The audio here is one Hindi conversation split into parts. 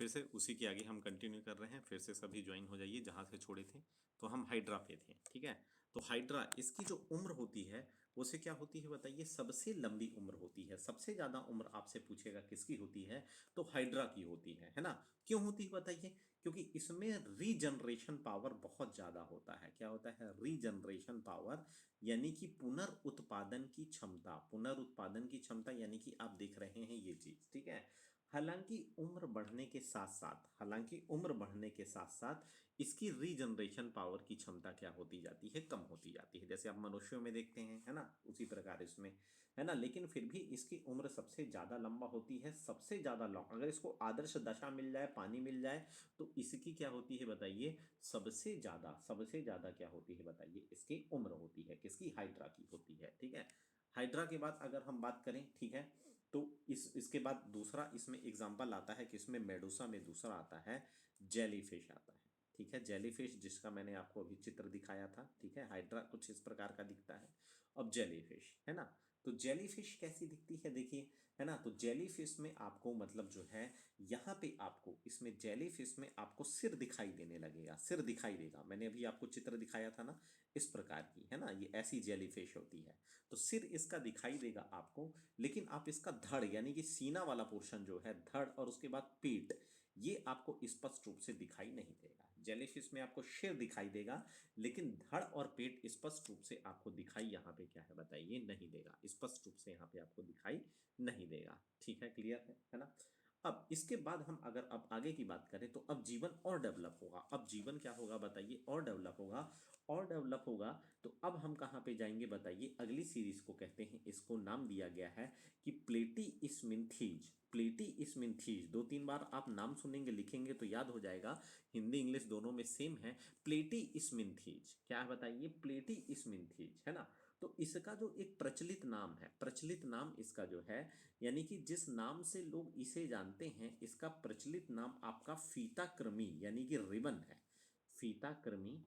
फिर से उसी के आगे हम कंटिन्यू कर रहे हैं। फिर से सभी ज्वाइन हो जाइए जहाँ से छोड़े थे। तो हम हाइड्रा पे थे, ठीक है। तो हाइड्रा, इसकी जो उम्र होती है उसे क्या होती है बताइए? सबसे लंबी उम्र होती है। सबसे ज़्यादा उम्र आपसे पूछेगा किसकी होती है, तो हाइड्रा की होती है ना। क्यों होती है बताइए? क्योंकि इसमें रीजनरेशन पावर बहुत ज़्यादा होता है। क्या होता है? रीजनरेशन पावर, यानी कि पुनर्उत्पादन की क्षमता। पुनर्उत्पादन की क्षमता यानी कि आप देख रहे हैं ये चीज़, ठीक है। हालांकि उम्र बढ़ने के साथ साथ इसकी रीजनरेशन पावर की क्षमता क्या होती जाती है? कम होती जाती है। जैसे आप मनुष्यों में देखते हैं, है ना, उसी प्रकार इसमें, है ना। लेकिन फिर भी इसकी उम्र सबसे ज़्यादा लंबा होती है, सबसे ज़्यादा लॉन्ग। अगर इसको आदर्श दशा मिल जाए, पानी मिल जाए, तो इसकी क्या होती है बताइए? सबसे ज़्यादा क्या होती है बताइए? इसकी उम्र होती है। किसकी? हाइड्रा की होती है, ठीक है। हाइड्रा के बाद अगर हम बात करें, ठीक है, तो इसके बाद दूसरा इसमें एग्जाम्पल आता है कि इसमें मेडूसा में दूसरा आता है जेलीफिश आता है, ठीक है। जेलीफिश जिसका मैंने आपको अभी चित्र दिखाया था, ठीक है। हाइड्रा कुछ इस प्रकार का दिखता है। अब जेलीफिश, है ना। तो जेलीफिश कैसी दिखती है देखिए, है ना। तो जेलीफिश में आपको मतलब जो है, यहाँ पे आपको इसमें जेलीफिश में आपको सिर दिखाई देने लगेगा। सिर दिखाई देगा। मैंने अभी आपको चित्र दिखाया था ना, इस प्रकार की, है ना। ये ऐसी जेलीफिश होती है। तो सिर इसका दिखाई देगा आपको, लेकिन आप इसका धड़ यानी कि सीना वाला पोर्शन जो है, धड़ और उसके बाद पीठ, ये आपको स्पष्ट रूप से दिखाई नहीं देगा। जेलीफिश में आपको सिर दिखाई देगा, लेकिन धड़ और पेट स्पष्ट रूप से आपको दिखाई यहाँ पे क्या है बताइए? नहीं देगा। स्पष्ट रूप से यहाँ पे आपको दिखाई नहीं देगा, ठीक है। क्लियर है ना। अब इसके बाद हम अगर अब आगे की बात करें, तो अब जीवन और डेवलप होगा। अब जीवन क्या होगा बताइए? और डेवलप होगा। और डेवलप होगा तो अब हम कहाँ पे जाएंगे बताइए? अगली सीरीज को कहते हैं, इसको नाम दिया गया है कि प्लेटी स्मिंथीज। दो तीन बार आप नाम सुनेंगे, लिखेंगे तो याद हो जाएगा। हिंदी इंग्लिश दोनों में सेम है। प्लेटी स्मिंथीज क्या है बताइए? प्लेटी स्मिंथीज, है ना। तो इसका जो एक प्रचलित नाम है, प्रचलित नाम इसका जो है, यानी कि जिस नाम से लोग इसे जानते हैं, इसका प्रचलित नाम आपका फीताकृमि यानी कि रिबन है। फीताकृमि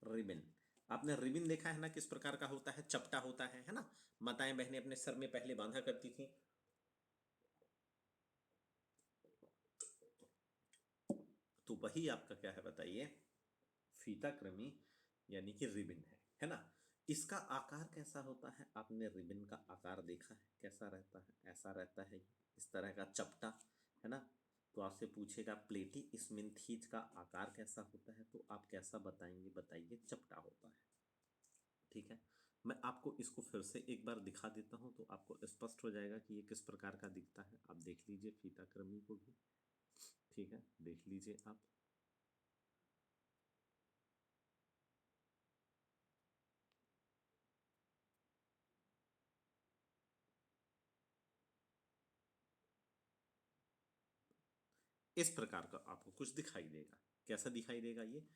रिबन। आपने रिबन देखा है ना, किस प्रकार का होता है? चपटा होता है ना। माताएं बहनें अपने सर में पहले बांधा करती थी। तो वही आपका क्या है बताइए? फीताकृमि यानी कि रिबन है ना। इसका आकार कैसा होता है? आपने रिबन का आकार देखा है? कैसा रहता है? ऐसा रहता है, इस तरह का चपटा, है ना। तो आपसे पूछेगा प्लेटी स्मिंथीज का आकार कैसा होता है, तो आप कैसा बताएंगे बताइए? चपटा होता है, ठीक है। मैं आपको इसको फिर से एक बार दिखा देता हूं, तो आपको स्पष्ट हो जाएगा कि ये किस प्रकार का दिखता है। आप देख लीजिए फीताकृमि को भी, ठीक है, देख लीजिए आप। इस प्रकार का आपको कुछ दिखाई देगा। कैसा दिखाई देगा ये?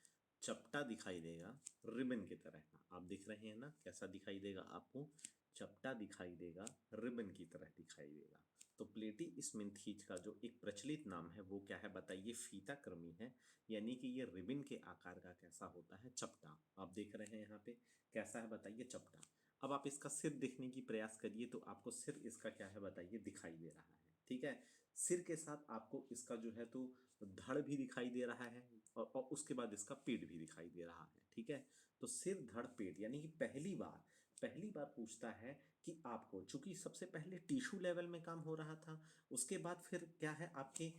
चपटा दिखाई देगा, रिबन की तरह का। आप दिख रहे हैं ना, कैसा दिखाई देगा आपको? चपटा दिखाई देगा, रिबन की तरह दिखाई देगा। तो प्लेटी स्मिंथीज का जो एक प्रचलित नाम है वो क्या है बताइए? फीताकृमि है। यानी कि ये रिबन के आकार का कैसा होता है? चपटा। आप देख रहे हैं यहाँ पे कैसा है बताइए? चपटा। अब आप इसका सिर देखने की प्रयास करिए, तो आपको सिर इसका क्या है बताइए? दिखाई दे रहा है, ठीक है। सिर के साथ आपको इसका जो है तो धड़ भी दिखाई दे रहा है, और उसके बाद इसका पेट भी दिखाई दे रहा है, ठीक है। तो सिर धड़ पेट, यानी कि पहली बार पूछता है कि आपको, चूंकि सबसे पहले टिश्यू लेवल में काम हो रहा था, उसके बाद फिर क्या है आपके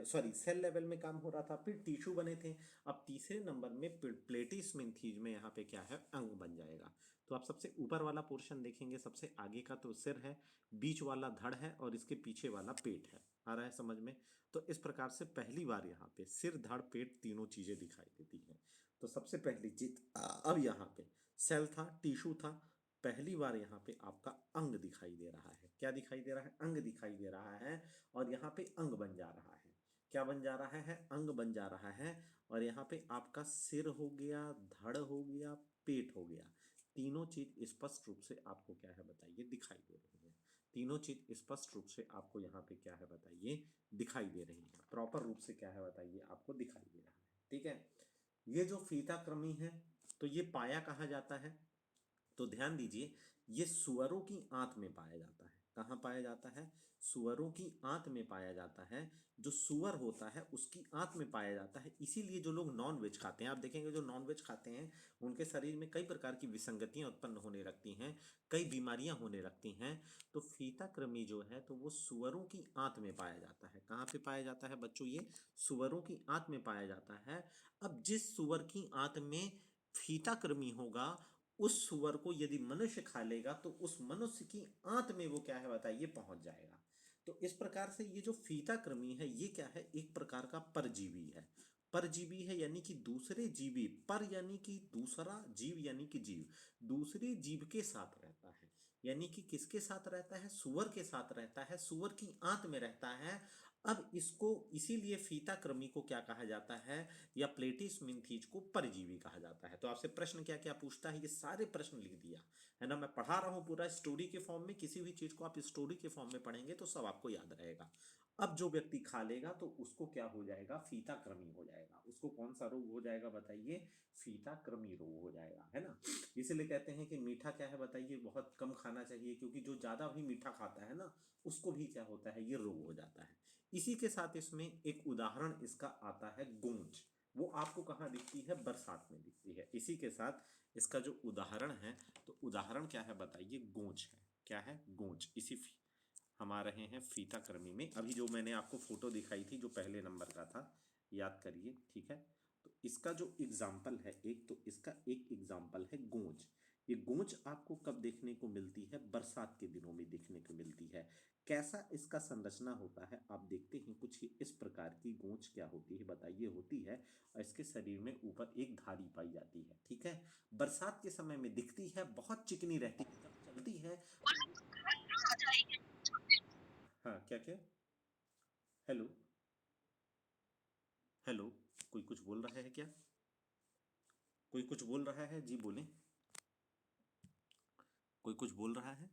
सॉरी सेल लेवल में काम हो रहा था, फिर टिश्यू बने थे। अब तीसरे नंबर में प्लेटिस्मिंथीज में यहाँ पे क्या है? अंग बन जाएगा। तो आप सबसे ऊपर वाला पोर्शन देखेंगे, सबसे आगे का तो सिर है, बीच वाला धड़ है, और इसके पीछे वाला पेट है। आ रहा है समझ में? तो इस प्रकार से पहली बार यहाँ पे सिर धड़ पेट तीनों चीजें दिखाई देती हैं। तो सबसे पहली चीज, अब यहाँ पे सेल था, टिश्यू था, पहली बार यहाँ पे आपका अंग दिखाई दे रहा है। क्या दिखाई दे रहा है? अंग दिखाई दे रहा है। और यहाँ पे अंग बन जा रहा है। क्या बन जा रहा है? अंग बन जा रहा है। और यहाँ पे आपका सिर हो गया, धड़ हो गया, पेट हो गया। तीनों चीज स्पष्ट रूप से आपको क्या है बताइए? दिखाई दे रही है। तीनों चीज स्पष्ट रूप से आपको यहाँ पे क्या है बताइए? दिखाई दे रही है। प्रॉपर रूप से क्या है बताइए? आपको दिखाई दे रहा है, ठीक है। ये जो फीताकृमि है, तो ये पाया कहाँ जाता है? तो ध्यान दीजिए, ये सुअरों की आंत में पाया जाता है। कहाँ पाया जाता है? सुअरों की आंत में पाया जाता है। जो सुअर होता है उसकी आंत में पाया जाता है। इसीलिए जो लोग नॉन वेज खाते हैं, आप देखेंगे जो नॉन वेज खाते हैं उनके शरीर में कई प्रकार की विसंगतियां उत्पन्न होने लगती हैं, कई बीमारियां होने लगती हैं। तो फीता कृमि जो है तो वो सुअरों की आंत में पाया जाता है। कहाँ पे पाया जाता है बच्चों? ये सुअरों की आंत में पाया जाता है। अब जिस सुअर की आंत में फीता कृमि होगा, उस सुअर को यदि मनुष्य खा लेगा तो उस मनुष्य की आंत में वो क्या है बताइए, पहुंच जाएगा। तो इस प्रकार से ये जो फीता कृमि है ये क्या है? एक प्रकार का परजीवी है। परजीवी है यानी कि दूसरे जीवी, पर यानी कि दूसरा, जीव यानी कि जीव, दूसरे जीव के साथ रहता है। यानी कि किसके साथ रहता है? सुअर के साथ रहता है, सुअर की आंत में रहता है। अब इसको इसीलिए फीता कृमि को क्या कहा जाता है, या प्लेटिस मिंथीज को परजीवी कहा जाता है। तो आपसे प्रश्न क्या क्या पूछता है, ये सारे प्रश्न लिख दिया है ना। मैं पढ़ा रहा हूँ पूरा स्टोरी के फॉर्म में, किसी भी चीज को आप स्टोरी के फॉर्म में पढ़ेंगे तो सब आपको याद रहेगा। अब जो व्यक्ति खा लेगा तो उसको क्या हो जाएगा? फीता कृमि हो जाएगा। उसको कौन सा रोग हो जाएगा बताइए? फीता कृमि रोग हो जाएगा, है ना। इसीलिए कहते हैं कि मीठा क्या है बताइए, बहुत कम खाना चाहिए, क्योंकि जो ज्यादा भी मीठा खाता है ना उसको भी क्या होता है, ये रोग हो जाता है। इसी के साथ इसमें एक उदाहरण इसका आता है गूंज। वो आपको कहाँ दिखती है? बरसात में दिखती है। इसी के साथ इसका जो उदाहरण है, तो उदाहरण क्या है बताइए? गूंज है। क्या है? गूंज। हम आ रहे हैं फीता कृमि में। अभी जो मैंने आपको फोटो दिखाई थी जो पहले नंबर का था, याद करिए, ठीक है। तो इसका जो एग्जाम्पल है एक, तो इसका एक एग्जाम्पल है गूंज। ये गूंज आपको कब देखने को मिलती है? बरसात के दिनों में देखने को मिलती है। कैसा इसका संरचना होता है आप देखते हैं, कुछ ही इस प्रकार की गूंज क्या होती है बताइए, होती है। और इसके शरीर में ऊपर एक धारी पाई जाती है, ठीक है। बरसात के समय में दिखती है, बहुत चिकनी रहती है, जब चलती है। हाँ, क्या क्या? हेलो? हेलो? कोई कुछ बोल रहा है क्या? कोई कुछ बोल रहा है? जी बोलें। कोई कुछ बोल रहा है?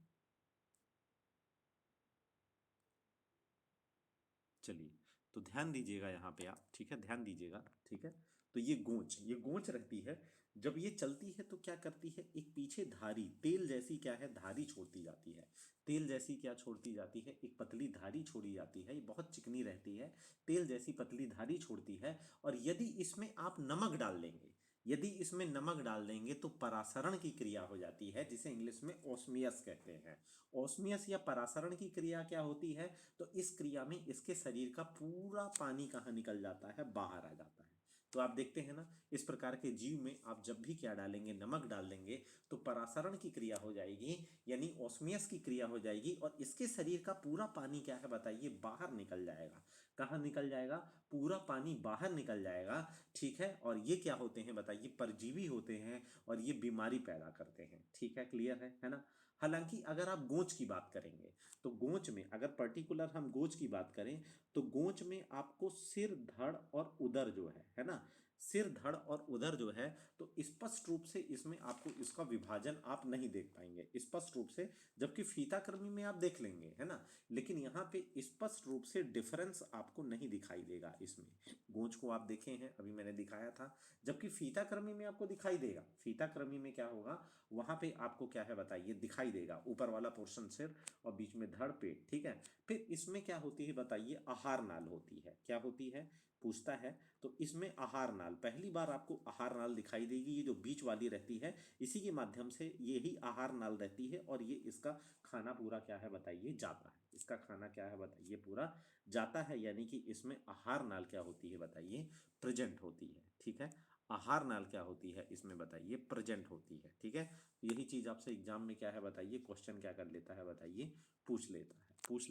चलिए, तो ध्यान दीजिएगा यहाँ पे आप, ठीक है, ध्यान दीजिएगा, ठीक है। तो ये गोंच रहती है। जब ये चलती है तो क्या करती है, एक पीछे धारी, तेल जैसी क्या है, धारी छोड़ती जाती है। तेल जैसी क्या छोड़ती जाती है? एक पतली धारी छोड़ी जाती है। ये बहुत चिकनी रहती है, तेल जैसी पतली धारी छोड़ती है। और यदि इसमें आप नमक डाल लेंगे, यदि इसमें नमक डाल देंगे तो परासरण की क्रिया हो जाती है, जिसे इंग्लिश में ओस्मियस कहते हैं। ओस्मियस या परासरण की क्रिया क्या होती है? तो इस क्रिया में इसके शरीर का पूरा पानी कहाँ निकल जाता है? बाहर आ जाता है। तो आप देखते हैं ना, इस प्रकार के जीव में आप जब भी क्या डालेंगे, नमक डाल देंगे, तो परासरण की क्रिया हो जाएगी, यानी ओस्मियस की क्रिया हो जाएगी, और इसके शरीर का पूरा पानी क्या है बताइए, बाहर निकल जाएगा। कहाँ निकल जाएगा? पूरा पानी बाहर निकल जाएगा, ठीक है। और ये क्या होते हैं बताइए? परजीवी होते हैं, और ये बीमारी पैदा करते हैं, ठीक है, क्लियर है ना। हालांकि अगर आप गोंच की बात करेंगे, तो गोंच में अगर पर्टिकुलर हम गोंच की बात करें, तो गोंच में आपको सिर, धड़ और उदर जो है ना, सिर, धड़ और उदर जो है, तो स्पष्ट रूप से इसमें आपको इसका विभाजन आप नहीं देख पाएंगे स्पष्ट रूप से। जबकि फीता कृमि में आप देख लेंगे, है ना। लेकिन यहाँ पे स्पष्ट रूप से डिफरेंस आपको नहीं दिखाई देगा इसमें। गोंच को आप देखे हैं, अभी मैंने दिखाया था। जबकि फीता कृमि में आपको दिखाई देगा। फीता कृमि में क्या होगा, वहां पे आपको क्या है बताइए, दिखाई देगा ऊपर वाला पोर्शन सिर, और बीच में धड़, पेट, ठीक है। फिर इसमें क्या होती है बताइए? आहार नाल होती है। क्या होती है? पूछता है। तो इसमें आहार नाल, पहली बार आपको आहार नाल दिखाई देगी। ये जो बीच वाली रहती है, इसी के माध्यम से ये ही आहार नाल रहती है, और ये इसका खाना पूरा क्या है बताइए, जाता है। इसका खाना क्या है बताइए, पूरा जाता है। यानी कि इसमें आहार नाल क्या होती है बताइए? प्रेजेंट होती है, ठीक है। आहार नाल क्या होती है इसमें बताइए? प्रेजेंट होती है, ठीक है। यही चीज आपसे एग्जाम में क्या है बताइए, क्वेश्चन क्या कर लेता है बताइए? पूछ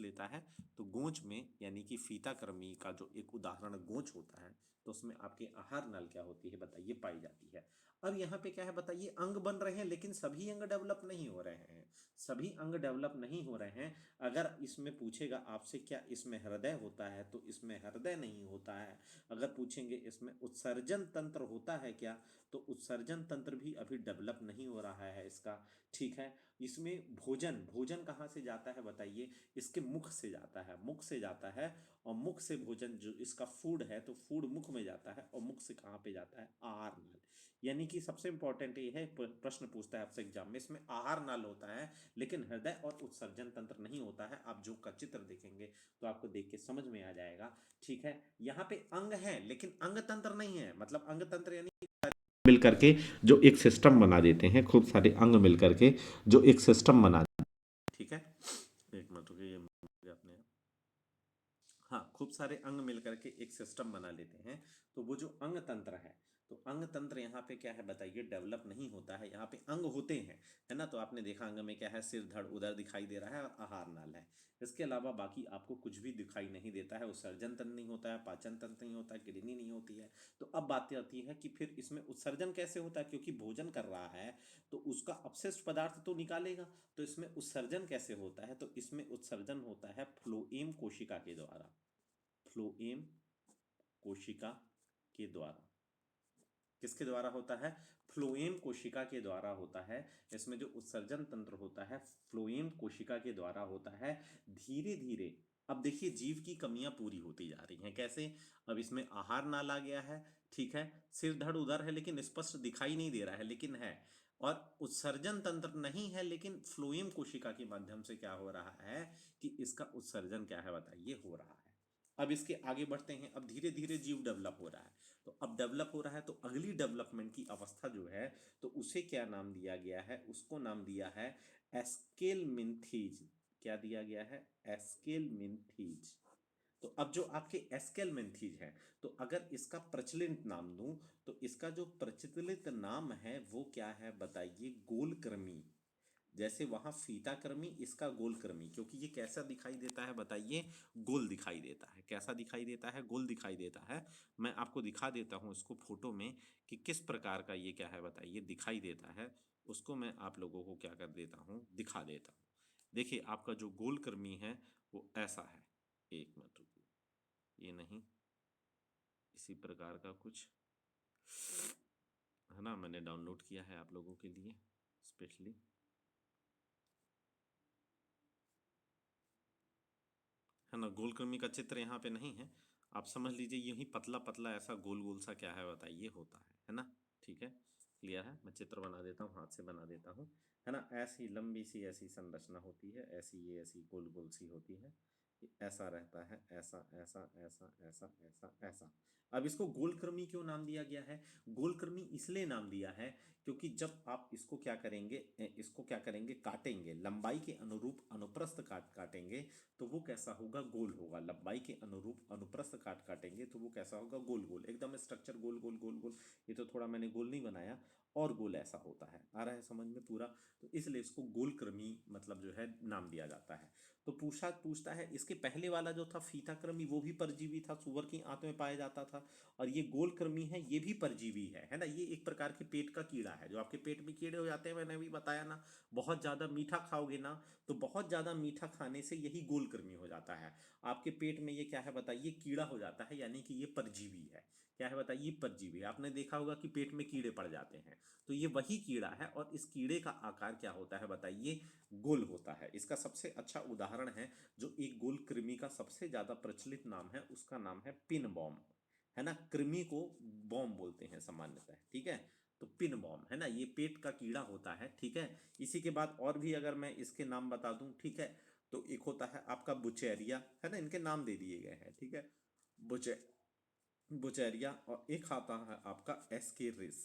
लेता है। तो गोंच में यानी कि फीता कृमि का जो एक उदाहरण गोंच होता है, तो उसमें आपके आहार नाल क्या होती है बताइए? पाई जाती है। अब यहाँ पे क्या है बताइए? अंग बन रहे हैं, लेकिन सभी अंग डेवलप नहीं हो रहे हैं। सभी अंग डेवलप नहीं हो रहे हैं। अगर इसमें पूछेगा आपसे क्या इसमें हृदय होता है, तो इसमें हृदय नहीं होता है। अगर पूछेंगे इसमें उत्सर्जन तंत्र होता है क्या, तो उत्सर्जन तंत्र भी अभी डेवलप नहीं हो रहा है इसका, ठीक है। इसमें भोजन भोजन कहाँ से जाता है बताइए? इसके मुख से जाता है, मुख से जाता है। और मुख से भोजन जो इसका फूड है, तो फूड मुख में जाता है और मुख से कहाँ पे जाता है, आहार नाल। यानी कि सबसे इंपॉर्टेंट ये है, प्रश्न पूछता है आपसे एग्जाम में, इसमें आहार नाल होता है लेकिन हृदय और उत्सर्जन तंत्र नहीं होता है। आप जो का चित्र देखेंगे तो आपको देख के समझ में आ जाएगा। ठीक है, यहाँ पे अंग है लेकिन अंग तंत्र नहीं है, मतलब अंग तंत्र यानी मिल करके जो एक सिस्टम बना देते हैं, खूब सारे अंग मिल करके जो एक सिस्टम बना देते हैं। ठीक है, एक मिनट रुकिए, ये अपने, हाँ, खूब सारे अंग मिलकर के एक सिस्टम बना लेते हैं, तो वो जो अंग तंत्र है, तो अंग तंत्र यहाँ पे क्या है बताइए, डेवलप नहीं होता है। यहाँ पे अंग होते हैं, है ना, तो आपने देखा अंग में क्या है, सिर धड़ उधर दिखाई दे रहा है और आहार नाल है। इसके अलावा बाकी आपको कुछ भी दिखाई नहीं देता है, उत्सर्जन तंत्र नहीं होता है, पाचन तंत्र नहीं होता है, किडनी नहीं होती है। तो अब बात आती है कि फिर इसमें उत्सर्जन कैसे होता है, क्योंकि भोजन कर रहा है तो उसका अपशिष्ट पदार्थ तो निकालेगा, तो इसमें उत्सर्जन कैसे होता है, तो इसमें उत्सर्जन होता है फ्लोएम कोशिका के द्वारा। फ्लोएम कोशिका के द्वारा, किसके द्वारा होता है, फ्लोएम कोशिका के द्वारा होता है। इसमें जो उत्सर्जन तंत्र होता है फ्लोएम कोशिका के द्वारा होता है। धीरे धीरे अब देखिए जीव की कमियां पूरी होती जा रही हैं, कैसे, अब इसमें आहार नाल आ गया है, ठीक है, सिर धड़ उधर है लेकिन स्पष्ट दिखाई नहीं दे रहा है लेकिन है, और उत्सर्जन तंत्र नहीं है लेकिन फ्लोएम कोशिका के माध्यम से क्या हो रहा है कि इसका उत्सर्जन क्या है बताइए, हो रहा है। अब इसके आगे बढ़ते हैं, अब धीरे धीरे जीव डेवलप हो रहा है, तो अब डेवलप हो रहा है तो अगली डेवलपमेंट की अवस्था जो है, तो उसे क्या नाम दिया गया है, उसको नाम दिया है एस्केलमिन्थीज। क्या दिया गया है, एस्केलमिन्थीज। तो अब जो आपके एस्केलमिन्थीज है, तो अगर इसका प्रचलित नाम दूं, तो इसका जो प्रचलित नाम है वो क्या है बताइए, गोलकृमि। जैसे वहां फीता कृमि, इसका गोल कृमि, क्योंकि ये कैसा दिखाई देता है बताइए, गोल दिखाई देता है। कैसा दिखाई देता है, गोल दिखाई देता है। मैं आपको दिखा देता हूं इसको फोटो में कि किस प्रकार का ये क्या है बताइए दिखाई देता है, उसको मैं आप लोगों को क्या कर देता हूं, दिखा देता हूं। देखिए आपका जो गोल कृमि है वो ऐसा है, एक मिनट रुकिए, ये नहीं, इसी प्रकार का कुछ है ना, मैंने डाउनलोड किया है आप लोगों के लिए स्पेशली, है ना। गोलकृमि का चित्र यहाँ पे नहीं है, आप समझ लीजिए यही पतला पतला ऐसा गोल गोल सा क्या है बताइए होता है ना। ठीक है, क्लियर है, मैं चित्र बना देता हूँ, हाथ से बना देता हूँ, है ना। ऐसी लंबी सी ऐसी संरचना होती है, ऐसी ये ऐसी गोल गोल सी होती है, ये ऐसा रहता है, ऐसा ऐसा ऐसा ऐसा ऐसा ऐसा। अब इसको गोलकृमि क्यों नाम दिया गया है, गोलकृमि इसलिए नाम दिया है क्योंकि जब आप इसको क्या करेंगे, इसको क्या करेंगे, काटेंगे, लंबाई के अनुरूप अनुप्रस्थ काटेंगे, तो वो कैसा होगा, गोल होगा। लंबाई के अनुरूप अनुप्रस्थ काटेंगे तो वो कैसा होगा, गोल गोल, एकदम स्ट्रक्चर गोल गोल गोल गोल। ये तो थोड़ा मैंने गोल नहीं बनाया, और गोल ऐसा होता है, आ रहा है समझ में पूरा। तो इसलिए इसको गोलकृमि मतलब जो है नाम दिया जाता है। तो पूछता है, इसके पहले वाला जो था फीताकृमि, वो भी परजीवी था, सुअर की आंत में पाया जाता था, और ये गोलकृमि है, ये भी परजीवी है ना। ये एक प्रकार के पेट का कीड़ा है, जो आपके पेट में कीड़े हो जाते हैं, मैंने अभी बताया ना, बहुत ज़्यादा मीठा खाओगे ना, तो बहुत ज़्यादा मीठा खाने से यही गोलकृमि हो जाता है। आपके पेट में ये क्या है बताइए, कीड़ा हो जाता है, यानी कि ये परजीवी है। क्या है बताइए, परजीवी है। आपने देखा होगा कि पेट में कीड़े पड़ जाते हैं, तो ये वही कीड़ा है, और इस कीड़े का आकार क्या होता है बताइए, गोल होता है। इसका सबसे अच्छा उदाहरण है, जो एक गोल कृमि का सबसे ज्यादा प्रचलित नाम है, उसका नाम है पिन बॉम, है ना। कृमि को बॉम बोलते हैं सामान्यतः, ठीक है। तो पिन बॉम, है ना, ये पेट का कीड़ा होता है, ठीक है। इसी के बाद और भी अगर मैं इसके नाम बता दूं, ठीक है, तो एक होता है आपका बुचेरिया, है ना, इनके नाम दे दिए गए हैं, ठीक है, बुचे बुचेरिया, और एक आता है आपका एस्केरिस,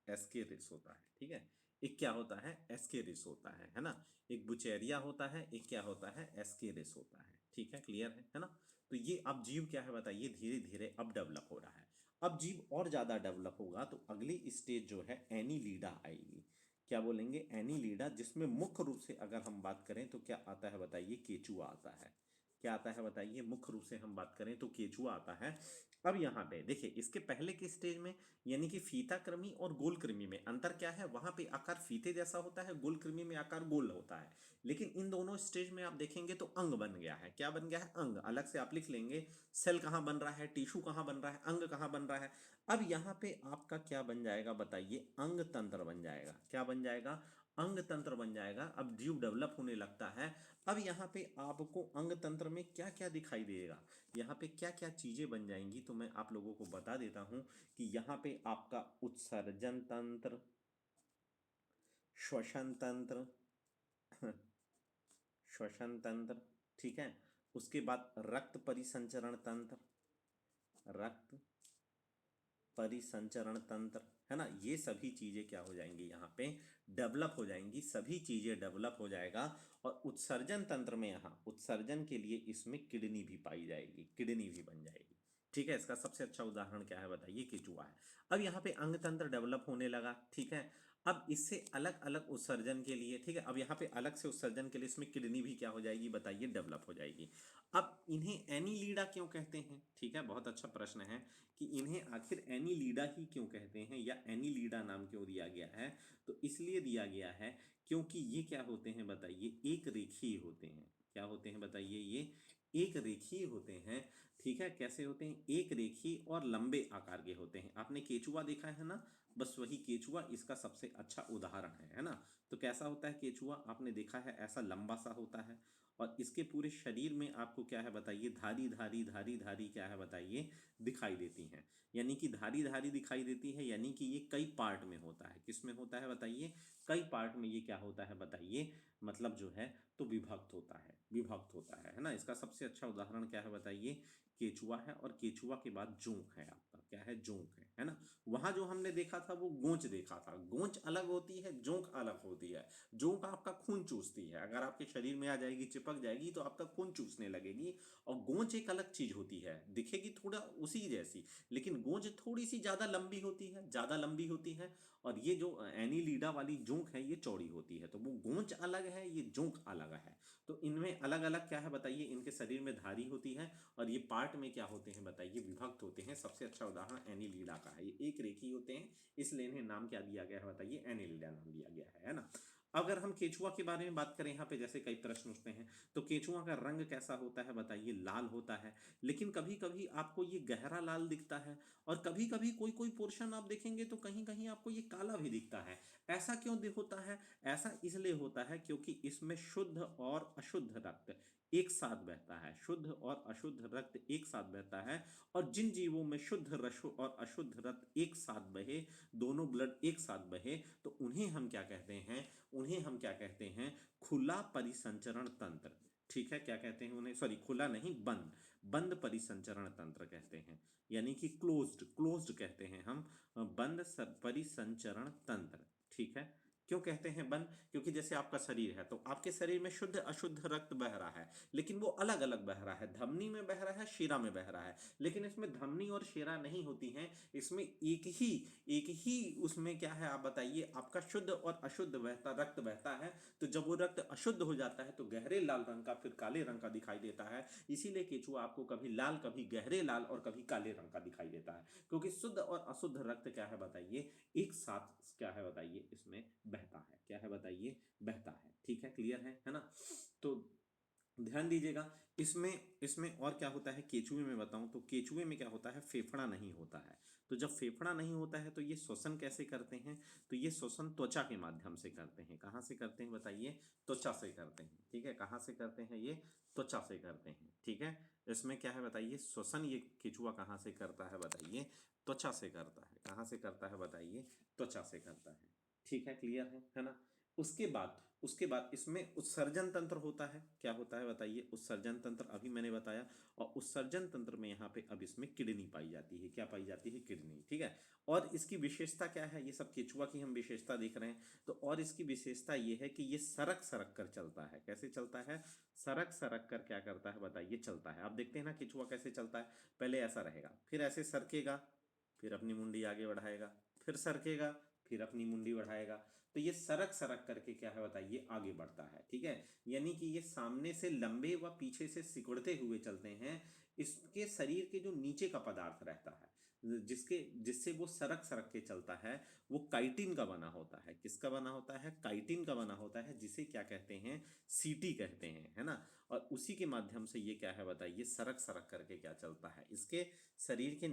एस्केरिस होता है, ठीक है। एक क्या होता है, एस्केरिस होता है ना। एक बुचेरिया होता है, एक क्या होता है, एस्केरिस होता है, ठीक है, क्लियर है ना। तो ये अब जीव क्या है बताइए, धीरे धीरे अब डेवलप हो रहा है। अब जीव और ज्यादा डेवलप होगा तो अगली स्टेज जो है एनीलीडा आएगी। क्या बोलेंगे, एनीलीडा, जिसमें मुख्य रूप से अगर हम बात करें तो क्या आता है बताइए, केचुआ आता है। क्या आता है बताइए, मुख्य रूप से हम बात करें तो केचुआ आता है। अब यहाँ पे देखिए, इसके पहले के स्टेज में, यानी कि फीता कृमि और गोल कृमि में अंतर क्या है, वहां पे आकार फीते जैसा होता है, गोल कृमि में आकार गोल होता है। लेकिन इन दोनों स्टेज में आप देखेंगे तो अंग बन गया है। क्या बन गया है, अंग, अलग से आप लिख लेंगे, सेल कहाँ बन रहा है, टिश्यू कहाँ बन रहा है, अंग कहाँ बन रहा है। अब यहाँ पे आपका क्या बन जाएगा बताइए, अंग तंत्र बन जाएगा। क्या बन जाएगा, अंग तंत्र बन जाएगा। अब जीव डेवलप होने लगता है। अब यहाँ पे आपको अंग तंत्र में क्या क्या दिखाई देगा, यहाँ पे क्या क्या चीजें बन जाएंगी, तो मैं आप लोगों को बता देता हूं कि यहाँ पे आपका उत्सर्जन तंत्र, श्वसन तंत्र, श्वसन तंत्र, ठीक है। उसके बाद रक्त परिसंचरण तंत्र, रक्त परिसंचरण तंत्र, है ना, ये सभी चीजें क्या हो जाएंगी, यहाँ पे डेवलप हो जाएंगी, सभी चीजें डेवलप हो जाएगा। और उत्सर्जन तंत्र में यहाँ उत्सर्जन के लिए इसमें किडनी भी पाई जाएगी, किडनी भी बन जाएगी, ठीक है। इसका सबसे अच्छा उदाहरण क्या है बताइए, केचुआ है। अब यहाँ पे अंग तंत्र डेवलप होने लगा, ठीक है। अब इससे अलग अलग उत्सर्जन के लिए, ठीक है, अब यहाँ पे अलग से उत्सर्जन के लिए इसमें किडनी भी क्या हो जाएगी बताइए, डेवलप हो जाएगी। अब इन्हें एनीलीडा क्यों कहते हैं, ठीक है, बहुत अच्छा प्रश्न है कि इन्हें आखिर एनीलीडा ही क्यों कहते हैं या एनीलीडा नाम क्यों दिया गया है। तो इसलिए दिया गया है क्योंकि ये क्या होते हैं बताइए, एक रेखीय होते हैं। क्या होते हैं बताइए, ये एक रेखीय होते हैं, ठीक है। कैसे होते हैं, एक रेखीय और लंबे आकार के होते हैं। आपने केचुआ देखा है ना, बस वही केचुआ इसका सबसे अच्छा उदाहरण है ना। तो कैसा होता है केचुआ, आपने देखा है, ऐसा लंबा सा होता है। और इसके पूरे शरीर में आपको क्या है बताइए, धारी धारी धारी धारी क्या है बताइए, दिखाई देती हैं। यानी कि धारी धारी दिखाई देती है, यानी कि ये कई पार्ट में होता है। किस में होता है बताइए, कई पार्ट में ये क्या होता है बताइए, मतलब जो है तो विभक्त होता है, विभक्त होता है ना। इसका सबसे अच्छा उदाहरण क्या है बताइए, केचुआ है। और केचुआ के बाद जोंक है, आपका क्या है, जोंक है ना। वहां जो हमने देखा था वो गोंच देखा था, गोंच अलग होती है, जोंक अलग होती है। जोंक आपका खून चूसती है, अगर आपके शरीर में आ जाएगी, चिपक जाएगी तो आपका खून चूसने लगेगी। और गोंच एक अलग चीज होती है, दिखेगी थोड़ा उसी जैसी, लेकिन गोंच थोड़ी सी ज्यादा लंबी होती है, ज्यादा लंबी होती है। और ये जो एनीलीडा वाली जोंक है ये चौड़ी होती है। तो वो गोंच अलग है, ये जोंक अलग है। तो इनमें अलग अलग क्या है बताइए, इनके शरीर में धारी होती है और ये पार्ट में क्या होते हैं बताइए, विभक्त होते हैं। सबसे अच्छा उदाहरण एनीलीडा का है, ये एक रेखी होते हैं, इसलिए इन्हें नाम क्या दिया गया है बताइए, एनीलीडा नाम दिया गया है ना। अगर हम केचुआ के बारे में बात करें, यहाँ पे जैसे कई प्रश्न उठते हैं, तो केचुआ का रंग कैसा होता है बताइए, लाल होता है। लेकिन कभी कभी आपको ये गहरा लाल दिखता है, और कभी कभी कोई कोई पोर्शन आप देखेंगे तो कहीं कहीं आपको ये काला भी दिखता है। ऐसा क्यों होता है, ऐसा इसलिए होता है क्योंकि इसमें शुद्ध और अशुद्ध रक्त एक साथ बहता है, शुद्ध और अशुद्ध रक्त एक साथ बहता है। और जिन जीवों में शुद्ध रसो और अशुद्ध रक्त एक साथ बहे, दोनों ब्लड एक साथ बहे, तो उन्हें हम क्या कहते हैं, उन्हें हम क्या कहते हैं, खुला परिसंचरण तंत्र, ठीक है। क्या कहते हैं उन्हें, सॉरी खुला नहीं, बंद, बंद परिसंचरण तंत्र कहते हैं। यानी कि क्लोज्ड, क्लोज्ड कहते हैं हम, बंद परिसंचरण तंत्र, ठीक है। क्यों कहते हैं बंद, क्योंकि जैसे आपका शरीर है तो आपके शरीर में शुद्ध अशुद्ध रक्त बह रहा है, लेकिन वो अलग अलग बह रहा है, धमनी में बह रहा है, शिरा में बह रहा है। लेकिन इसमें धमनी और शिरा नहीं होती हैं, इसमें एक ही उसमें क्या है आप बताइए, आपका शुद्ध और अशुद्ध बहता रक्त बहता है। तो जब वो रक्त अशुद्ध हो जाता है तो गहरे लाल रंग का, फिर काले रंग का दिखाई देता है। इसीलिए केचुआ आपको कभी लाल, कभी गहरे लाल और कभी काले रंग का दिखाई देता है, क्योंकि शुद्ध और अशुद्ध रक्त क्या है बताइए, एक साथ क्या है बताइए, इसमें बहता है, क्या है बताइए, बहता है, ठीक है। क्लियर है ना। तो ध्यान दीजिएगा, इसमें इसमें और क्या होता है, केचुए में बताऊं तो केचुए में क्या होता है, फेफड़ा नहीं होता है। तो जब फेफड़ा नहीं होता है तो ये श्वसन कैसे करते हैं, तो ये श्वसन त्वचा के माध्यम से करते हैं। कहाँ से करते हैं बताइए, त्वचा से करते हैं, ठीक है। कहाँ से करते हैं, ये त्वचा से करते हैं, ठीक है। इसमें क्या है बताइए, श्वसन ये केचुआ कहाँ से करता है बताइए, त्वचा से करता है। कहाँ से करता है बताइए, त्वचा से करता है, ठीक है। क्लियर है ना। उसके बाद इसमें उत्सर्जन तंत्र होता है। क्या होता है बताइए, उत्सर्जन तंत्र अभी मैंने बताया। और उत्सर्जन तंत्र में यहाँ पे अब इसमें किडनी पाई जाती है। क्या पाई जाती है, किडनी, ठीक है। और इसकी विशेषता क्या है, ये सब केचुआ की हम विशेषता देख रहे हैं। तो और इसकी विशेषता ये है कि ये सरक सरक कर चलता है। कैसे चलता है, सरक सरक कर क्या करता है बताइए, चलता है। आप देखते हैं ना केचुआ कैसे चलता है, पहले ऐसा रहेगा, फिर ऐसे सरकेगा, फिर अपनी मुंडी आगे बढ़ाएगा, फिर सरकेगा, फिर अपनी मुंडी बढ़ाएगा। तो ये सरक सरक करके क्या है बताइए, आगे बढ़ता है, ठीक है। यानी कि ये सामने से लंबे व पीछे से सिकुड़ते हुए चलते हैं। इसके शरीर के जो नीचे का पदार्थ रहता है, जिससे वो सरक सरक के चलता है, वो काइटिन का बना होता है। किसका बना होता है, काइटिन का बना होता है, जिसे क्या कहते हैं, सीटी कहते हैं, है ना। और उसी के माध्यम से ये क्या है बताइए, सरक सरक करके क्या चलता है, इसके शरीर के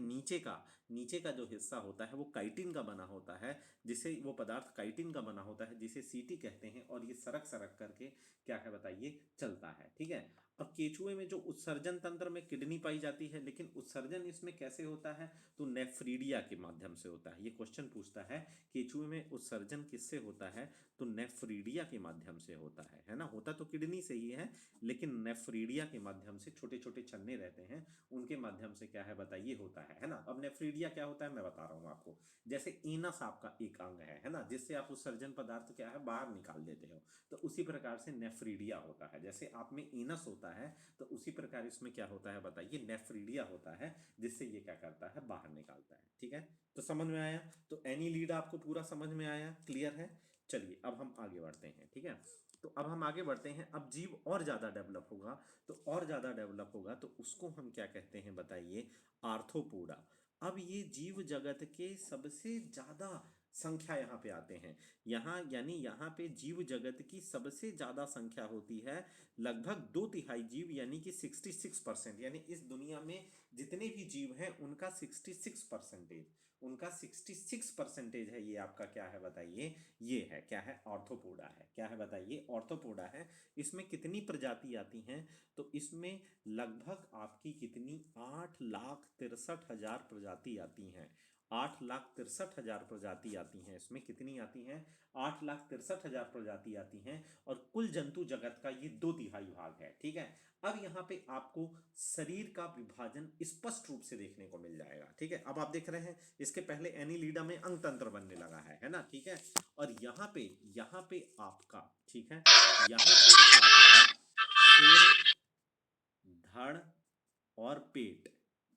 नीचे का जो हिस्सा होता है वो काइटिन का बना होता है, जिसे वो पदार्थ काइटिन का बना होता है जिसे सीटी कहते हैं, और ये सरक सरक करके क्या है बताइए चलता है। ठीक है। अब केचुए में जो उत्सर्जन तंत्र में किडनी पाई जाती है, लेकिन उत्सर्जन इसमें कैसे होता है, तो नेफ्रीडिया के माध्यम से होता है। ये क्वेश्चन पूछता है केचुए में उत्सर्जन किससे होता है, तो नेफ्रीडिया के माध्यम से होता है ना। होता तो किडनी से ही है, लेकिन नेफ्रीडिया के माध्यम से, छोटे छोटे छन्ने रहते हैं उनके माध्यम से क्या है बताइए होता है ना। अब नेफ्रीडिया क्या होता है मैं बता रहा हूँ आपको। जैसे एनस आपका एक अंग है ना, जिससे आप उत्सर्जन पदार्थ क्या है बाहर निकाल देते हो, तो उसी प्रकार से नेफ्रीडिया होता है। जैसे आप में एनस होता है तो उसी प्रकार इसमें क्या होता है बताइए, नेफ्रीडिया होता है, जिससे ये क्या करता है बाहर निकालता है। ठीक है, तो समझ में आया। तो एनी लीड आपको पूरा समझ में आया, क्लियर है। चलिए अब हम आगे बढ़ते हैं। ठीक है, तो अब हम आगे बढ़ते हैं। अब जीव और ज्यादा डेवलप होगा, तो और ज्यादा डेवलप होगा तो उसको हम क्या कहते हैं बताइए, आर्थ्रोपोडा। अब ये जीव जगत के सबसे ज्यादा संख्या यहाँ पे आते हैं। यहाँ यानी यहाँ पे जीव जगत की सबसे ज्यादा संख्या होती है, लगभग 2/3 जीव यानी कि 66%, यानी इस दुनिया में जितने भी जीव हैं उनका 66%, उनका 66% है। ये आपका क्या है बताइए, ये है क्या है, ऑर्थोपोडा है। क्या है बताइए, ऑर्थोपोडा है। इसमें कितनी प्रजाति आती हैं, तो इसमें लगभग आपकी कितनी 8,63,000 प्रजाति आती हैं। 8,63,000 प्रजाति आती हैं। इसमें कितनी आती हैं, 8,63,000 प्रजाति आती हैं। और कुल जंतु जगत का ये 2/3 भाग है। ठीक है। अब यहाँ पे आपको शरीर का विभाजन स्पष्ट रूप से देखने को मिल जाएगा। ठीक है, अब आप देख रहे हैं इसके पहले एनीलिडा में अंग तंत्र बनने लगा है ना। ठीक है, और यहाँ पे आपका, ठीक है, यहाँ पे आपका सिर, धड़ और पेट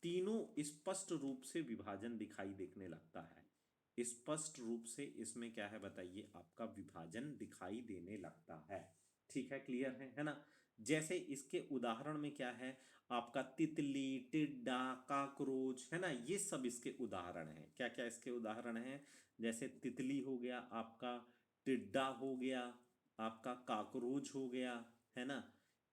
तीनों स्पष्ट रूप से विभाजन दिखाई देखने लगता है। स्पष्ट रूप से इसमें क्या है बताइए, आपका विभाजन दिखाई देने लगता है। ठीक है, क्लियर है ना। जैसे इसके उदाहरण में क्या है, आपका तितली, टिड्डा, काकरोच, है ना, ये सब इसके उदाहरण हैं। क्या क्या इसके उदाहरण हैं, जैसे तितली हो गया आपका, टिड्डा हो गया आपका, काकरोच हो गया, है ना,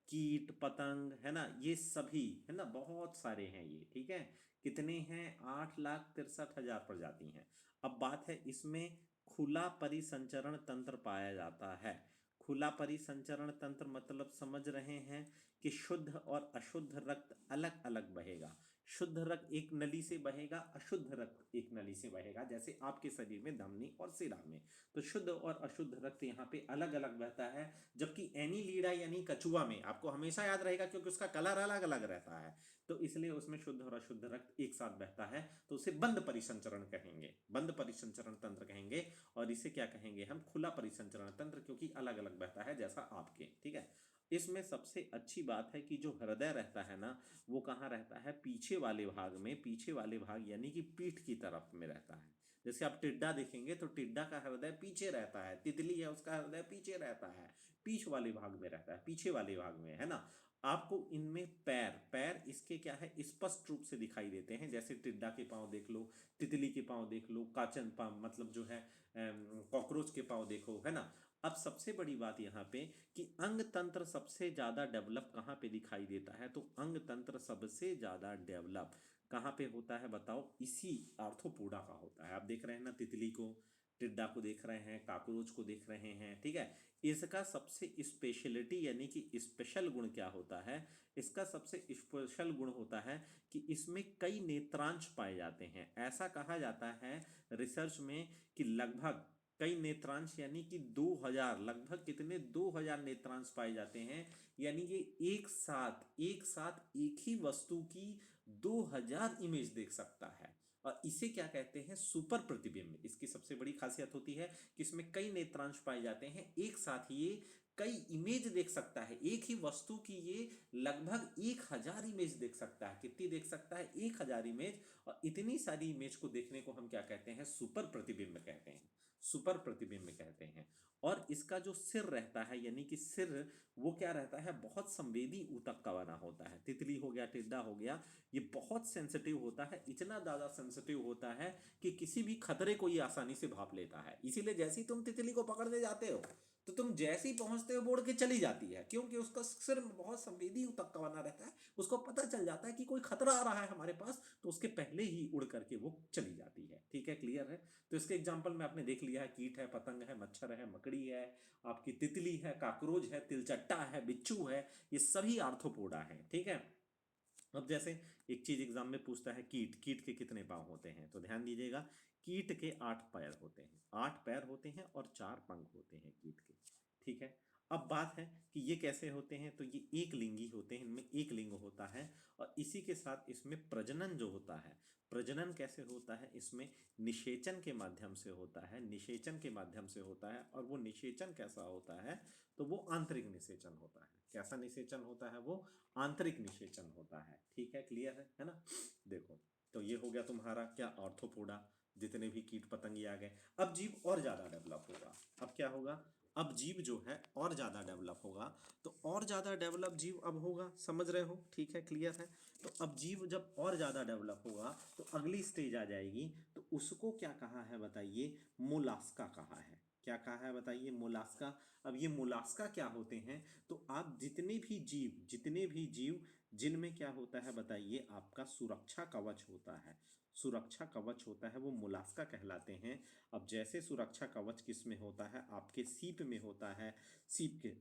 कीट पतंग, है ना, ये सभी, है ना, बहुत सारे हैं ये। ठीक है, कितने हैं, 8,63,000 प्रजाति हैं। अब बात है इसमें खुला परिसंचरण तंत्र पाया जाता है। खुला परिसंचरण तंत्र मतलब समझ रहे हैं कि शुद्ध और अशुद्ध रक्त अलग अलग बहेगा। शुद्ध रक्त एक नली से बहेगा, अशुद्ध रक्त एक नली से बहेगा, जैसे आपके शरीर में धमनी और शिरा में। तो शुद्ध और अशुद्ध रक्त यहाँ पे अलग अलग बहता है। जबकि एनीलिडा यानी कछुआ में आपको हमेशा याद रहेगा क्योंकि उसका कलर अलग अलग रहता है, तो इसलिए उसमें शुद्ध और अशुद्ध रक्त एक साथ बहता है, तो उसे बंद परिसंचरण कहेंगे, बंद परिसंचरण तंत्र कहेंगे। और इसे क्या कहेंगे हम, खुला परिसंचरण तंत्र, क्योंकि अलग अलग बहता है जैसा आपके। ठीक है, इसमें सबसे अच्छी बात है कि जो हृदय रहता है ना, वो कहाँ रहता है, पीछे वाले भाग में, पीछे वाले भाग यानी कि पीठ की तरफ में रहता है। जैसे आप टिड्डा देखेंगे तो टिड्डा का हृदय पीछे रहता है, तितली है उसका हृदय पीछे रहता है, पीछ वाले भाग में रहता है, पीछे वाले भाग में, है ना। आपको इनमें पैर पैर इसके क्या है, स्पष्ट रूप से दिखाई देते हैं। जैसे टिड्डा के पांव देख लो, तितली के पांव देख लो, काचन पांव मतलब जो है कॉकरोच के पांव देखो, है ना। अब सबसे बड़ी बात यहाँ पे कि अंग तंत्र सबसे ज्यादा डेवलप कहाँ पे दिखाई देता है, तो अंग तंत्र सबसे ज्यादा डेवलप कहाँ पे होता है बताओ, इसी आर्थ्रोपोडा का होता है। आप देख रहे हैं ना, तितली को, टिड्डा को देख रहे हैं, काकरोच को देख रहे हैं। ठीक है, इसका सबसे स्पेशलिटी यानी कि स्पेशल गुण क्या होता है, इसका सबसे स्पेशल गुण होता है कि इसमें कई नेत्रांश पाए जाते हैं। ऐसा कहा जाता है रिसर्च में कि लगभग कई नेत्रांश यानी कि 2000, लगभग कितने, 2000 नेत्रांश पाए जाते हैं। यानी ये एक साथ एक ही वस्तु की 2000 इमेज देख सकता है। और इसे क्या कहते हैं, सुपर प्रतिबिंब। इसकी सबसे बड़ी खासियत होती है कि इसमें कई नेत्रांश पाए जाते हैं, एक साथ ये कई इमेज देख सकता है, एक ही वस्तु की ये लगभग 1000 इमेज देख सकता है। कितनी देख सकता है, 1000 इमेज। और इतनी सारी इमेज को देखने को हम क्या कहते हैं, सुपर प्रतिबिंब कहते हैं, सुपर प्रतिबिंब कहते हैं। और इसका जो सिर रहता है यानी कि सिर, वो क्या रहता है, बहुत संवेदी ऊतक का बना होता है। तितली हो गया, टिड्डा हो गया, ये बहुत सेंसिटिव होता है, इतना ज्यादा सेंसिटिव होता है कि किसी भी खतरे को ये आसानी से भाप लेता है। इसीलिए जैसे ही तुम तितली को पकड़ने जाते हो तो तुम जैसे ही पहुंचते हो बोर्ड के चली जाती है, क्योंकि उसका सिर बहुत संवेदी तक का बना रहता है, उसको पता चल जाता है कि कोई खतरा आ रहा है हमारे पास, तो उसके पहले ही उड़ करके वो चली जाती है। ठीक है, क्लियर है। तो इसके एग्जाम्पल में आपने देख लिया है, कीट है, पतंग है, मच्छर है, मकड़ी है, आपकी तितली है, काकरोच है, तिलचट्टा है, बिच्छू है, ये सभी आर्थ्रोपोडा है। ठीक है। अब जैसे एक चीज एग्जाम में पूछता है, कीट, कीट के कितने पाँव होते हैं, तो ध्यान दीजिएगा, कीट के 8 पैर होते हैं, 8 पैर होते हैं और 4 पंख होते हैं कीट के। ठीक है। अब बात है कि ये कैसे होते हैं, तो ये एक लिंगी होते हैं, इनमें एक लिंग होता है, और इसी के साथ इसमें प्रजनन जो होता है, प्रजनन कैसे होता है, इसमें निषेचन के माध्यम से होता है, निषेचन के माध्यम से होता है। और वो निषेचन कैसा होता है, तो वो आंतरिक निषेचन होता है। कैसा निषेचन होता है, वो आंतरिक निषेचन होता है। ठीक है, क्लियर है ना। देखो, तो ये हो गया तुम्हारा क्या, ऑर्थोपोडा, जितने भी कीट पतंगे आ गए। अब जीव और ज्यादा डेवलप होगा। अब क्या होगा, अब जीव जो है और ज्यादा डेवलप होगा। तो और ज्यादा डेवलप जीव अब होगा, समझ रहे हो, ठीक है, क्लियर है। तो अब जीव जब और ज्यादा डेवलप होगा तो अगली स्टेज आ जाएगी, तो उसको क्या कहा है बताइए, मोलास्का कहा है। क्या कहा है बताइए, मोलास्का। अब ये मोलास्का क्या होते हैं, तो आप जितने भी जीव जिनमें क्या होता है बताइए, आपका सुरक्षा कवच होता है, सुरक्षा कवच होता है, वो मोलास्का कहलाते हैं। अब जैसे सुरक्षा कवच किस में होता है, आपके सीप में होता है, सीप के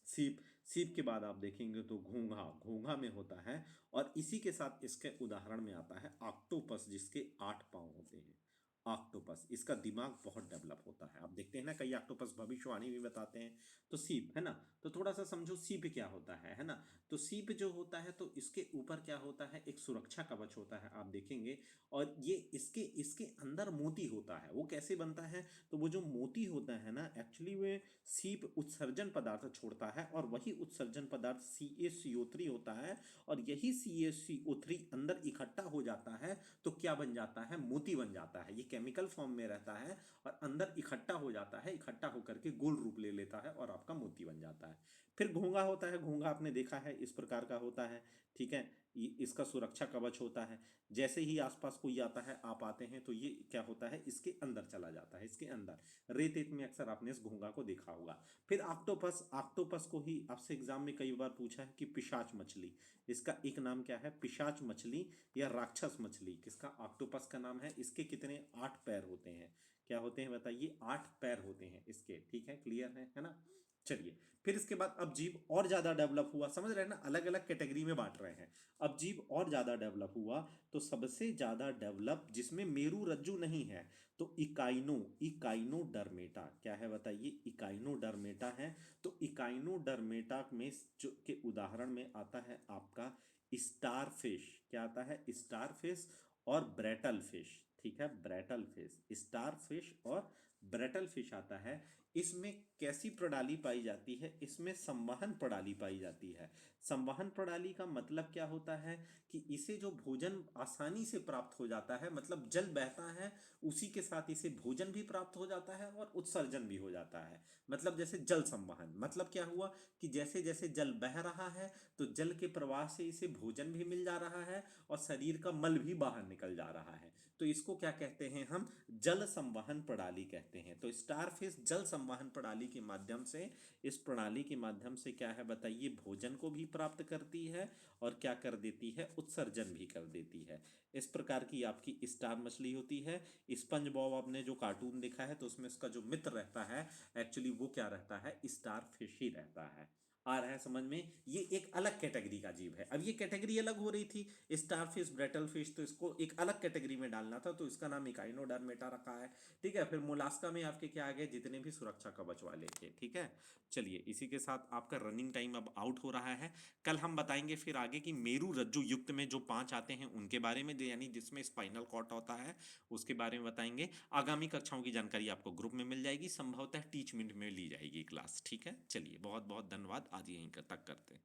सीप, सीप के बाद आप देखेंगे तो घोंघा, घोंघा में होता है। और इसी के साथ इसके उदाहरण में आता है ऑक्टोपस, जिसके 8 पांव होते हैं। ऑक्टोपस, इसका दिमाग बहुत डेवलप होता है। आप देखते हैं ना, कई ऑक्टोपस भविष्यवाणी भी बताते हैं। तो सीप है ना, तो थोड़ा सा समझो सीप क्या होता है ना। तो सीप जो होता है, तो इसके ऊपर क्या होता है, एक सुरक्षा कवच होता है, आप देखेंगे। और ये इसके इसके अंदर मोती होता है। वो कैसे बनता है, तो वो जो मोती होता है ना, एक्चुअली वे सीप उत्सर्जन पदार्थ छोड़ता है, और वही उत्सर्जन पदार्थ CaCO3 होता है। और यही CaCO3 अंदर इकट्ठा हो जाता है, तो क्या बन जाता है, मोती बन जाता है। ये केमिकल फॉर्म में रहता है और अंदर इकट्ठा हो जाता है, इकट्ठा होकर के गोल रूप ले लेता है और आपका मोती बन जाता है। फिर घोंघा होता है, घोंघा आपने देखा है, इस प्रकार का होता है। ठीक है, इसका सुरक्षा कवच होता है। जैसे ही आसपास कोई आता है, आप आते हैं, तो ये क्या होता है, इसके अंदर चला जाता है, इसके अंदर रेत एत में अक्सर आपने इस घोंघा को देखा होगा। फिर ऑक्टोपस, ऑक्टोपस को ही आपसे एग्जाम में कई बार पूछा है कि पिशाच मछली, इसका एक नाम क्या है, पिशाच मछली या राक्षस मछली, किसका, ऑक्टोपस का नाम है। इसके कितने, 8 पैर होते हैं। क्या होते हैं बताइए, 8 पैर होते हैं इसके। ठीक है, क्लियर है ना। चलिए, फिर इसके बाद अब जीव और ज्यादा डेवलप हुआ, समझ रहे हैं ना, अलग अलग कैटेगरी में बांट रहे हैं। अब जीव और ज्यादा डेवलप हुआ, तो सबसे ज्यादा डेवलप जिसमें मेरू रज्जु नहीं है, तो इकाइनोडर्मेटा, क्या है बताइए, इकाइनोडर्मेटा है। तो इकाइनोडर्मेटा में जो के उदाहरण में आता है आपका स्टारफिश, क्या आता है, स्टारफिश और ब्रेटल फिश। ठीक है, ब्रेटल फिश, स्टारफिश और ब्रेटल फिश आता है। इसमें कैसी प्रणाली पाई जाती है, इसमें संवहन प्रणाली पाई जाती है। संवहन प्रणाली का मतलब क्या होता है, कि इसे जो भोजन आसानी से प्राप्त हो जाता है, मतलब जल बहता है, उसी के साथ इसे भोजन भी प्राप्त हो जाता है और उत्सर्जन भी हो जाता है। मतलब जैसे जल संवहन, मतलब क्या हुआ, कि जैसे जैसे जल बह रहा है, तो जल के प्रवाह से इसे भोजन भी मिल जा रहा है और शरीर का मल भी बाहर निकल जा रहा है। तो इसको क्या कहते हैं हम, जल संवहन प्रणाली कहते हैं। तो स्टारफिश जल संवहन प्रणाली के माध्यम से, इस प्रणाली के माध्यम से क्या है बताइए, भोजन को भी प्राप्त करती है और क्या कर देती है, उत्सर्जन भी कर देती है। इस प्रकार की आपकी स्टार मछली होती है। स्पंज बॉब आपने जो कार्टून देखा है, तो उसमें उसका जो मित्र रहता है, एक्चुअली वो क्या रहता है, स्टार फिश ही रहता है। आ रहा है समझ में, ये एक अलग कैटेगरी का जीव है। अब ये कैटेगरी अलग हो रही थी, स्टारफिश, ब्रेटल फिश, तो इसको एक अलग कैटेगरी में डालना था, तो इसका नाम इकाइनोडर्मेटा रखा है। ठीक है, फिर मोलास्का में आपके क्या आ गए, जितने भी सुरक्षा कवच वाले थे। ठीक है, चलिए, इसी के साथ आपका रनिंग टाइम अब आउट हो रहा है। कल हम बताएंगे फिर आगे की मेरू रज्जु युक्त में जो 5 आते हैं उनके बारे में, यानी जिसमें स्पाइनल कॉर्ड होता है, उसके बारे में बताएंगे। आगामी कक्षाओं की जानकारी आपको ग्रुप में मिल जाएगी, संभवतः टीच मिनट में ली जाएगी क्लास। ठीक है, चलिए, बहुत बहुत धन्यवाद, आज यहीं तक करते हैं।